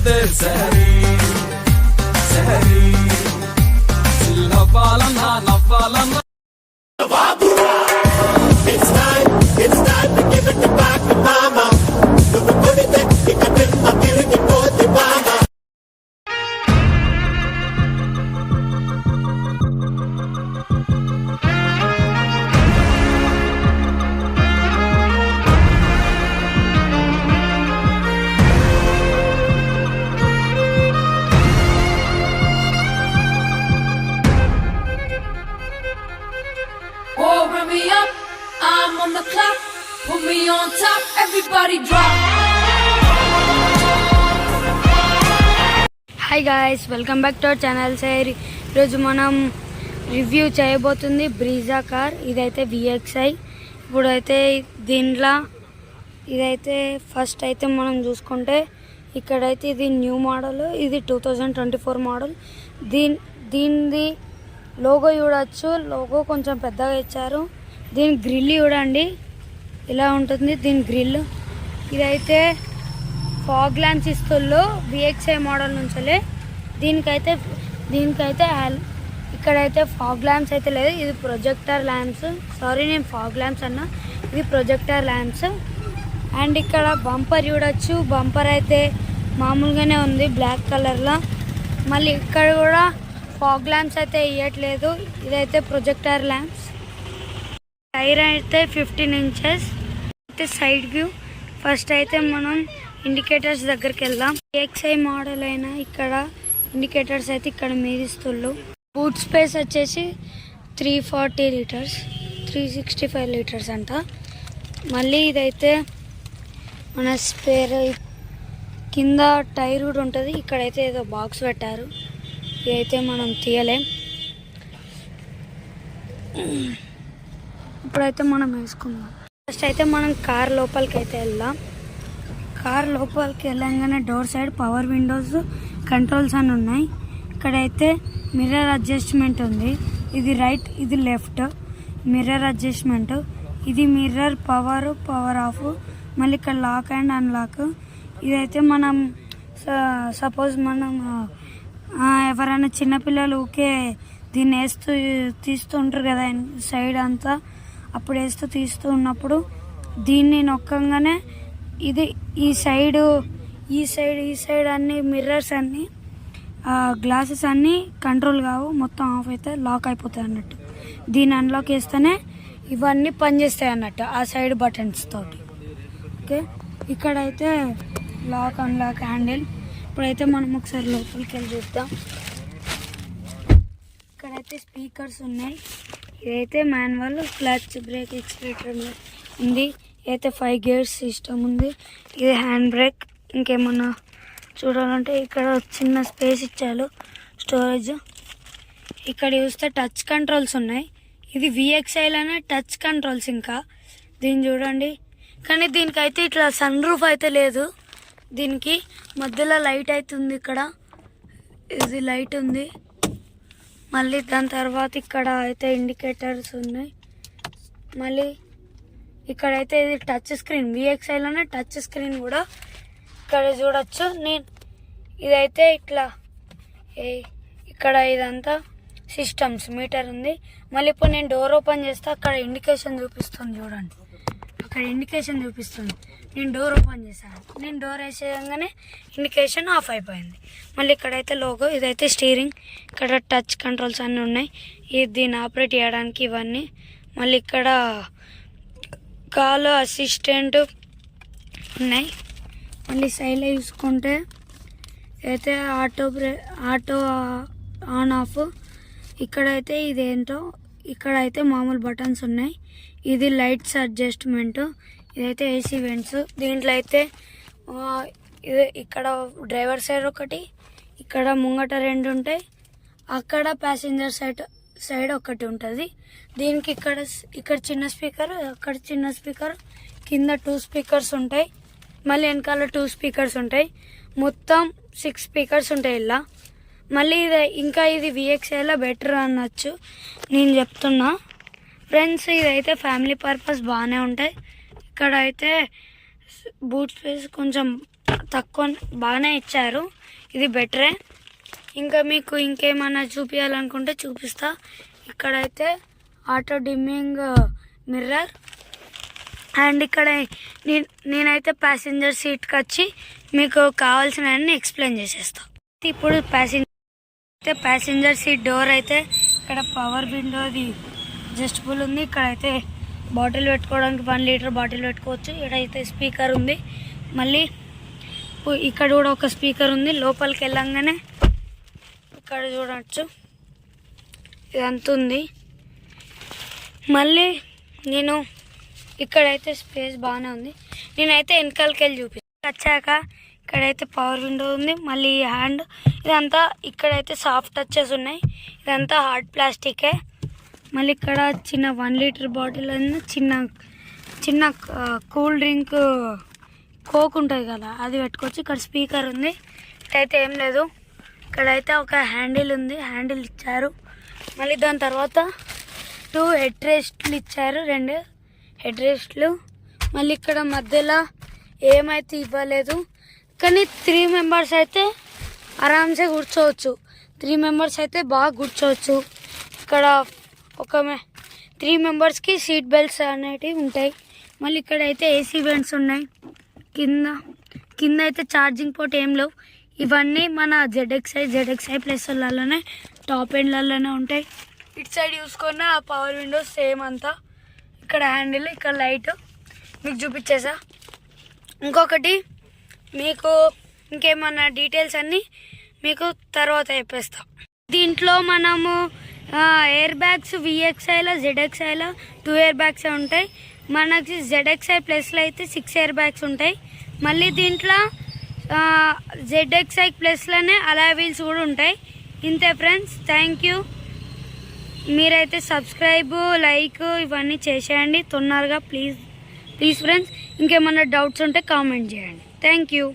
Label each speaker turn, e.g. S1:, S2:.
S1: లేదే సహరీ సహరీ నవ్వాలన్నా నవ్వాలన్నా
S2: It's time to give it back to mama. నువ్వు కొడితే ఇక నిన్న తిరిగిపోతే mama.
S3: Oh, bring me up, I'm on the clock. Put me on top, everybody drop.
S4: Hi guys, welcome back to our channel. Sir ఈరోజు మనం review చేయబోతుంది Brezza car. ఇదైతే VXi. ఇప్పుడైతే దీంట్లో ఇదైతే ఫస్ట్ అయితే మనం చూసుకుంటే ఇక్కడైతే ఇది న్యూ మోడల్. ఇది 2024 మోడల్. దీనిది లోగో చూడవచ్చు. లోగో కొంచెం పెద్దగా ఇచ్చారు. దీని గ్రిల్ చూడండి ఇలా ఉంటుంది. దీని గ్రిల్ ఇదైతే ఫాగ్ ల్యాంప్స్ ఇస్తుల్లో విఎక్స్ఐ మోడల్ నుంచే. దీనికైతే ఇక్కడైతే ఫాగ్ ల్యాంప్స్ అయితే లేదు. ఇది ప్రొజెక్టర్ ల్యాంప్స్. సారీ, నేను ఫాగ్ ల్యాంప్స్ అన్నా. ఇది ప్రొజెక్టర్ ల్యాంప్స్. అండ్ ఇక్కడ బంపర్ చూడొచ్చు. బంపర్ అయితే మామూలుగానే ఉంది బ్లాక్ కలర్లో. మళ్ళీ ఇక్కడ కూడా ఫాగ్ ల్యాంప్స్ అయితే ఇవ్వట్లేదు. ఇదైతే ప్రొజెక్టర్ ల్యాంప్స్. టైర్ అయితే 15 ఇంచెస్. అయితే సైడ్ వ్యూ. ఫస్ట్ అయితే మనం ఇండికేటర్స్ దగ్గరికి వెళ్దాం. ఎక్స్ఐ మోడల్ అయినా ఇక్కడ ఇండికేటర్స్ అయితే ఇక్కడ మీదిస్తుళ్ళు. బూట్ స్పేస్ వచ్చేసి 340 లీటర్స్, 365 లీటర్స్ అంట. మళ్ళీ ఇదైతే మన స్పేర్ కింద టైర్ కూడా ఉంటుంది. ఇక్కడైతే ఏదో బాక్స్ పెట్టారు. ఇదైతే మనం తీయలేం. ఇప్పుడైతే మనం వేసుకుందాం. ఫస్ట్ అయితే మనం కార్ లోపలికి అయితే వెళ్దాం. కార్ లోపలికి వెళ్ళంగానే door side power Windows, controls అని ఉన్నాయి. ఇక్కడైతే మిర్రర్ అడ్జస్ట్మెంట్ ఉంది. ఇది రైట్, ఇది లెఫ్ట్ మిర్రర్ అడ్జస్ట్మెంట్. ఇది మిర్రర్ పవర్ ఆఫ్. మళ్ళీ ఇక్కడ లాక్ అండ్ అన్లాక్. ఇదైతే మనం సపోజ్ మనం ఎవరైనా చిన్నపిల్లలు ఊకే దీన్ని తీస్తూ ఉంటారు కదా సైడ్ అంతా. అప్పుడు తీస్తూ ఉన్నప్పుడు దీన్ని నొక్కంగానే ఇది ఈ సైడ్ అన్ని మిర్రర్స్ అన్ని గ్లాసెస్ అన్నీ కంట్రోల్ కావు, మొత్తం ఆఫ్ అయితే లాక్ అయిపోతాయి అన్నట్టు. దీన్ని అన్లాక్ చేస్తేనే ఇవన్నీ పనిచేస్తాయి అన్నట్టు ఆ సైడ్ బటన్స్ తోటి. ఓకే, ఇక్కడైతే లాక్ అన్లాక్ హ్యాండిల్. ఇప్పుడైతే మనం ఒకసారి లోపలికి వెళ్ళి చూద్దాం. ఇక్కడైతే స్పీకర్స్ ఉన్నాయి. ఇదైతే మాన్యువల్, క్లచ్, బ్రేక్, ఎక్సిలేటర్ ఉంది. ఇదైతే 5 గేర్స్ సిస్టమ్ ఉంది. ఇది హ్యాండ్ బ్రేక్. ఇంకేమన్నా చూడాలంటే ఇక్కడ చిన్న స్పేస్ ఇచ్చారు, స్టోరేజ్. ఇక్కడ చూస్తే టచ్ కంట్రోల్స్ ఉన్నాయి. ఇది విఎక్స్ఐలోనే టచ్ కంట్రోల్స్. ఇంకా దీన్ని చూడండి. కానీ దీనికైతే ఇట్లా సన్ రూఫ్ అయితే లేదు. దీనికి మధ్యలో లైట్ అయితే ఉంది. ఇక్కడ ఇది లైట్ ఉంది. మళ్ళీ దాని తర్వాత ఇక్కడ అయితే ఇండికేటర్స్ ఉన్నాయి. మళ్ళీ ఇక్కడైతే ఇది టచ్ స్క్రీన్. విఎక్స్ఐలోనే టచ్ స్క్రీన్ కూడా ఇక్కడ చూడొచ్చు. ఇదైతే ఇట్లా ఇక్కడ ఇదంతా సిస్టమ్స్ మీటర్ ఉంది. మళ్ళీ ఇప్పుడు నేను డోర్ ఓపెన్ చేస్తే అక్కడ ఇండికేషన్ చూపిస్తుంది చూడండి. అక్కడ ఇండికేషన్ చూపిస్తుంది. నేను డోర్ ఓపెన్ చేశాను. నేను డోర్ వేసేయంగానే ఇండికేషన్ ఆఫ్ అయిపోయింది. మళ్ళీ ఇక్కడైతే లోగో. ఇదైతే స్టీరింగ్. ఇక్కడ టచ్ కంట్రోల్స్ అన్నీ ఉన్నాయి. దీన్ని ఆపరేట్ చేయడానికి ఇవన్నీ. మళ్ళీ ఇక్కడ కాల్ అసిస్టెంట్ ఉన్నాయి. మళ్ళీ సైడ్లో చూసుకుంటే అయితే ఆటో ఆన్ ఆఫ్. ఇక్కడైతే ఇదేంటో ఇక్కడైతే మామూలు బటన్స్ ఉన్నాయి. ఇది లైట్స్ అడ్జస్ట్మెంట్. ఇదైతే ఏసీ వెంట్స్. దీంట్లో అయితే ఇక్కడ డ్రైవర్ సైడ్ ఒకటి, ఇక్కడ ముంగట 2 ఉంటాయి. అక్కడ ప్యాసింజర్ సైడ్ ఒకటి ఉంటుంది. దీనికి ఇక్కడ చిన్న స్పీకర్, అక్కడ చిన్న స్పీకర్, కింద 2 స్పీకర్స్ ఉంటాయి. మళ్ళీ వెనకాల 2 స్పీకర్స్ ఉంటాయి. మొత్తం 6 స్పీకర్స్ ఉంటాయి ఇలా. మళ్ళీ ఇది విఎక్స్ఐలో బెటర్ అనొచ్చు నేను చెప్తున్నా ఫ్రెండ్స్. ఇదైతే ఫ్యామిలీ పర్పస్ బాగానే ఉంటాయి. ఇక్కడ అయితే బూట్ స్పేస్ కొంచెం తక్కువ బాగానే ఇచ్చారు, ఇది బెటరే. ఇంకా మీకు ఇంకేమన్నా చూపించాలనుకుంటే చూపిస్తా. ఇక్కడైతే ఆటో డిమ్మింగ్ మిర్రర్, అండ్ ఇక్కడ నేనైతే ప్యాసింజర్ సీట్కి వచ్చి మీకు కావాల్సినవన్నీ ఎక్స్ప్లెయిన్ చేసేస్తా. ఇప్పుడు ప్యాసింజర్ సీట్ డోర్ అయితే ఇక్కడ పవర్ విండోది అడ్జస్టబుల్ ఉంది. ఇక్కడైతే బాటిల్ పెట్టుకోవడానికి 1 లీటర్ బాటిల్ పెట్టుకోవచ్చు. ఇక్కడైతే స్పీకర్ ఉంది, మళ్ళీ ఇక్కడ కూడా ఒక స్పీకర్ ఉంది. లోపలికి వెళ్ళంగానే ఇక్కడ చూడవచ్చు ఇదంతా ఉంది. మళ్ళీ నేను ఇక్కడైతే స్పేస్ బాగానే ఉంది. నేనైతే వెనకాలకి వెళ్ళి వచ్చాక ఇక్కడైతే పవర్ విండో ఉంది, మళ్ళీ హ్యాండ్ ఇదంతా. ఇక్కడైతే సాఫ్ట్ టచెస్ ఉన్నాయి, ఇదంతా హార్డ్ ప్లాస్టికే. మళ్ళీ ఇక్కడ చిన్న 1 లీటర్ బాటిల్ అన్న చిన్న కూల్ డ్రింక్ కోక్ ఉంటుంది కదా, అది పెట్టుకోవచ్చు. ఇక్కడ స్పీకర్ ఉంది. ఇటైతే ఏం లేదు. ఇక్కడైతే ఒక హ్యాండిల్ ఉంది, హ్యాండిల్ ఇచ్చారు. మళ్ళీ దాని తర్వాత 2 హెడ్ రెస్ట్లు ఇచ్చారు, 2 హెడ్ రెస్ట్లు. మళ్ళీ ఇక్కడ మధ్యలో ఏమైతే ఇవ్వలేదు, కానీ 3 మెంబర్స్ అయితే ఆరామ్సే కూర్చోవచ్చు. 3 మెంబర్స్ అయితే బాగా కూర్చోవచ్చు. ఇక్కడ 3 మెంబర్స్కి సీట్ బెల్ట్స్ అనేటివి ఉంటాయి. మళ్ళీ ఇక్కడ అయితే ఏసీ వెంట్స్ ఉన్నాయి. కింద అయితే ఛార్జింగ్ పోర్ట్ ఏం లేవు. ఇవన్నీ మన ZXi ప్లస్ లలోనే టాప్ ఎండ్లలోనే ఉంటాయి. ఇటు సైడ్ చూసుకున్న పవర్ విండోస్ సేమ్ అంతా. ఇక్కడ హ్యాండిల్, ఇక్కడ లైట్ మీకు చూపించేసా. ఇంకొకటి మీకు ఇంకేమన్నా డీటెయిల్స్ అన్నీ మీకు తర్వాత చెప్పేస్తా. దీంట్లో మనము ఎయిర్ బ్యాగ్స్ VXIలో ZXIలో 2 ఎయిర్ బ్యాగ్స్ ఉంటాయి. మనకి ZXi ప్లస్లో అయితే 6 ఎయిర్ బ్యాగ్స్ ఉంటాయి. మళ్ళీ దీంట్లో ZXi ప్లస్లోనే అలాయ్ వీల్స్ కూడా ఉంటాయి. ఇంతే ఫ్రెండ్స్, థ్యాంక్ యూ. మీరైతే సబ్స్క్రైబ్, లైక్ ఇవన్నీ చేసేయండి తొందరగా ప్లీజ్ ఫ్రెండ్స్. ఇంకేమన్నా డౌట్స్ ఉంటే కామెంట్ చేయండి. Thank you.